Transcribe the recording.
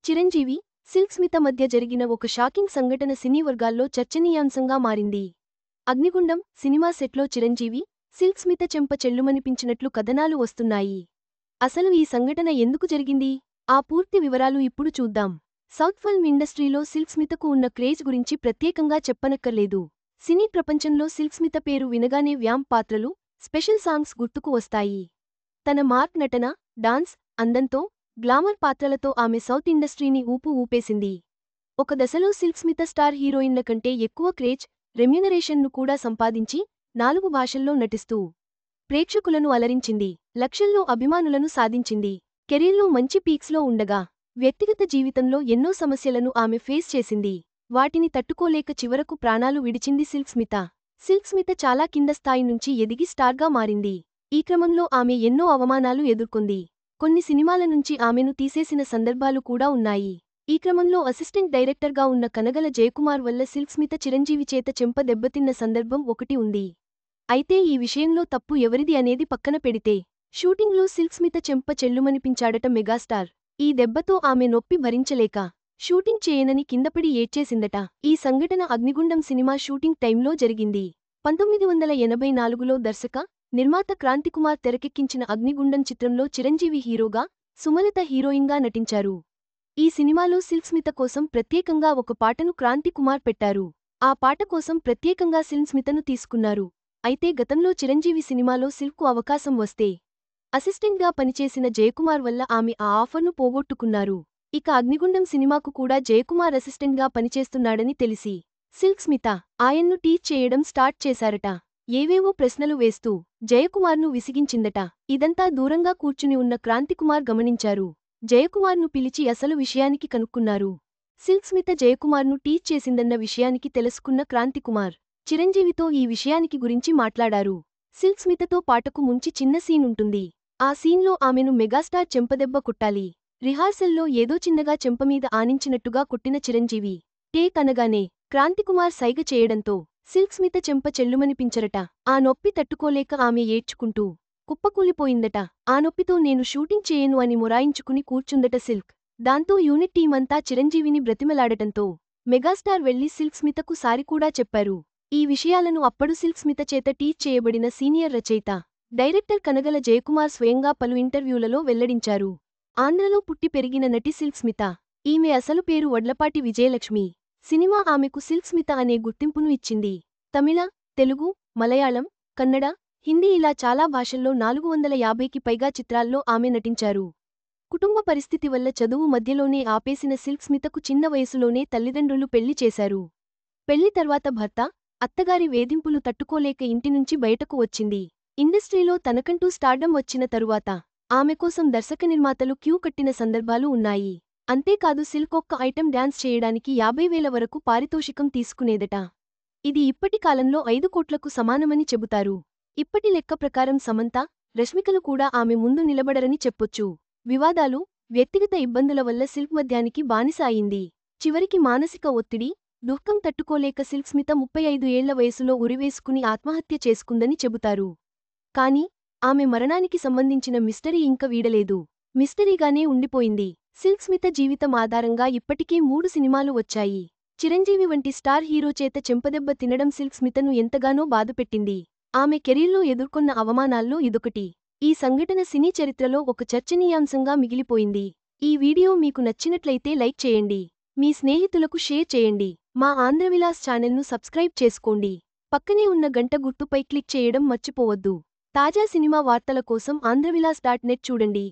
Chiranjeevi, silk Smitha మధ్య జరిగిన ఒక షాకింగ్ సంఘటన సినీ వర్గాల్లో చర్చనీయాంశంగా మారింది. అగ్నిగుండం సినిమా సెట్లో చిరంజీవి, సిల్క్ స్మిత చెంప చెల్లుమనిపించినట్లు కథనాలు వస్తున్నాయి. అసలు ఈ సంఘటన ఎందుకు జరిగింది? ఆ పూర్తి వివరాలు ఇప్పుడు చూద్దాం. సౌత్ ఫిల్మ్ ఇండస్ట్రీలో సిల్క్ స్మితకు ఉన్న క్రేజ్ గురించి ప్రత్యేకంగా చెప్పనక్కర్లేదు. సినీ ప్రపంచంలో సిల్క్ స్మిత పేరు వినగానే వ్యాంప్ పాత్రలు, స్పెషల్ సాంగ్స్ గుర్తుకు వస్తాయి. తన మార్క్ నటన, డాన్స్, అందంతో, గ్లామర్ పాత్రలతో ఆమె సౌత్ ఇండస్ట్రీని ఊపేసింది. ఒక దశలో సిల్క్ స్మిత స్టార్ హీరోయిన్ల కంటే ఎక్కువ క్రేజ్, రెమ్యూనరేషన్ను కూడా సంపాదించి 4 భాషల్లో నటిస్తూ ప్రేక్షకులను అలరించింది. లక్షల్లో అభిమానులను సాధించింది. కెరీర్లో మంచి పీక్స్లో ఉండగా, వ్యక్తిగత జీవితంలో ఎన్నో సమస్యలను ఆమె ఫేస్ చేసింది. వాటిని తట్టుకోలేక చివరకు ప్రాణాలు విడిచింది సిల్క్ స్మిత. సిల్క్ స్మిత చాలా కింద స్థాయి నుంచి ఎదిగి స్టార్గా మారింది. ఈ క్రమంలో ఆమె ఎన్నో అవమానాలు ఎదుర్కొంది. కొన్ని సినిమాల నుంచి ఆమెను తీసేసిన సందర్భాలు కూడా ఉన్నాయి. ఈ క్రమంలో అసిస్టెంట్ డైరెక్టర్గా ఉన్న కనగల జయకుమార్ వల్ల సిల్క్ స్మిత చిరంజీవి చేత చెంప దెబ్బతిన్న సందర్భం ఒకటి ఉంది. అయితే ఈ విషయంలో తప్పు ఎవరిది అనేది పక్కన పెడితే, షూటింగ్లో సిల్క్ స్మిత చెంప చెల్లుమనిపించాడట మెగాస్టార్. ఈ దెబ్బతో ఆమె నొప్పి భరించలేక షూటింగ్ చేయనని కిందపడి ఏడ్చేసిందట. ఈ సంఘటన అగ్నిగుండం సినిమా షూటింగ్ టైంలో జరిగింది. 1984లో దర్శక, నిర్మాత క్రాంతికుమార్ తెరకెక్కించిన అగ్నిగుండం చిత్రంలో చిరంజీవి హీరోగా, సుమలత హీరోయిన్గా నటించారు. ఈ సినిమాలో సిల్క్ స్మిత కోసం ప్రత్యేకంగా ఒక పాటను క్రాంతికుమార్ పెట్టారు. ఆ పాట కోసం ప్రత్యేకంగా సిల్క్ స్మితను తీసుకున్నారు. అయితే గతంలో చిరంజీవి సినిమాలో సిల్క్కు అవకాశం వస్తే, అసిస్టెంట్గా పనిచేసిన జయకుమార్ వల్ల ఆమె ఆ ఆఫర్ను పోగొట్టుకున్నారు. ఇక అగ్నిగుండం సినిమాకు కూడా జయకుమార్ అసిస్టెంట్గా పనిచేస్తున్నాడని తెలిసి, సిల్క్ స్మిత ఆయన్ను టీచ్ చేయడం స్టార్ట్ చేశారట. ఏవేవో ప్రశ్నలు వేస్తూ జయకుమార్ను విసిగించిందట. ఇదంతా దూరంగా కూర్చుని ఉన్న క్రాంతికుమార్ గమనించారు. జయకుమార్ను పిలిచి అసలు విషయానికి కనుక్కున్నారు. సిల్క్ స్మిత జయకుమార్ను టీచ్ చేసిందన్న విషయానికి తెలుసుకున్న క్రాంతికుమార్, చిరంజీవితో ఈ విషయానికి గురించి మాట్లాడారు. సిల్క్ స్మితతో పాటకు ముంచి చిన్న సీన్ ఉంటుంది. ఆ సీన్లో ఆమెను మెగాస్టార్ చెంపదెబ్బ కొట్టాలి. రిహార్సల్లో ఏదో చిన్నగా చెంపమీద ఆనించినట్టుగా కొట్టిన చిరంజీవి, టేక్ అనగానే క్రాంతికుమార్ సైగ చేయడంతో సిల్క్ స్మిత చెంప చెల్లుమనిపించరట. ఆ నొప్పి తట్టుకోలేక ఆమె ఏడ్చుకుంటూ కుప్పకూలిపోయిందట. ఆ నొప్పితో నేను షూటింగ్ చేయను అని మొరాయించుకుని కూర్చుందట సిల్క్. దాంతో యూనిట్ టీం అంతా చిరంజీవిని బ్రతిమలాడటంతో మెగాస్టార్ వెళ్లి సిల్క్ స్మితకు సారీ కూడా చెప్పారు. ఈ విషయాలను అప్పుడు సిల్క్ స్మిత చేత టీచ్ చేయబడిన సీనియర్ రచయిత, డైరెక్టర్ కనగల జయకుమార్ స్వయంగా పలు ఇంటర్వ్యూలలో వెల్లడించారు. ఆంధ్రలో పుట్టి పెరిగిన నటి సిల్క్ స్మిత. ఈమె అసలు పేరు వడ్లపాటి విజయలక్ష్మి. సినిమా ఆమెకు సిల్క్ స్మిత అనే గుర్తింపును ఇచ్చింది. తమిళ, తెలుగు, మలయాళం, కన్నడ, హిందీ ఇలా చాలా భాషల్లో 450కి పైగా చిత్రాల్లో ఆమె నటించారు. కుటుంబ పరిస్థితి వల్ల చదువు మధ్యలోనే ఆపేసిన సిల్క్ స్మితకు చిన్న వయసులోనే తల్లిదండ్రులు పెళ్లి చేశారు. పెళ్లి తర్వాత భర్త, అత్తగారి వేధింపులు తట్టుకోలేక ఇంటినుంచి బయటకు వచ్చింది. ఇండస్ట్రీలో తనకంటూ స్టార్డమ్ వచ్చిన తరువాత ఆమె కోసం దర్శక నిర్మాతలు క్యూ కట్టిన సందర్భాలు ఉన్నాయి. అంతేకాదు సిల్క్ ఒక్క ఐటెం డ్యాన్స్ చేయడానికి 50,000 వరకు పారితోషికం తీసుకునేదట. ఇది ఇప్పటి కాలంలో 5 కోట్లకు సమానమని చెబుతారు. ఇప్పటి లెక్క ప్రకారం సమంత, రష్మికలు కూడా ఆమె ముందు నిలబడరని చెప్పొచ్చు. వివాదాలు, వ్యక్తిగత ఇబ్బందుల వల్ల సిల్క్ మద్యానికి బానిస అయింది. చివరికి మానసిక ఒత్తిడి, దుఃఖం తట్టుకోలేక సిల్క్ స్మిత 35 ఏళ్ల వయసులో ఉరివేసుకుని ఆత్మహత్య చేసుకుందని చెబుతారు. కానీ ఆమె మరణానికి సంబంధించిన మిస్టరీ ఇంక వీడలేదు. మిస్టరీగానే ఉండిపోయింది. సిల్క్ స్మిత జీవితం ఆధారంగా ఇప్పటికే 3 సినిమాలు వచ్చాయి. చిరంజీవి వంటి స్టార్ హీరో చేత చెంపదెబ్బ తినడం సిల్క్ స్మితను ఎంతగానో బాధపెట్టింది. ఆమె కెరీర్లో ఎదుర్కొన్న అవమానాల్లో ఇదొకటి. ఈ సంఘటన సినీ చరిత్రలో ఒక చర్చనీయాంశంగా మిగిలిపోయింది. ఈ వీడియో మీకు నచ్చినట్లయితే లైక్ చేయండి. మీ స్నేహితులకు షేర్ చేయండి. మా ఆంధ్రవిలాస్ ఛానల్ను సబ్స్క్రైబ్ చేసుకోండి. పక్కనే ఉన్న గంట గుర్తుపై క్లిక్ చేయడం మర్చిపోవద్దు. తాజా సినిమా వార్తల కోసం ఆంధ్రవిలాస్.net చూడండి.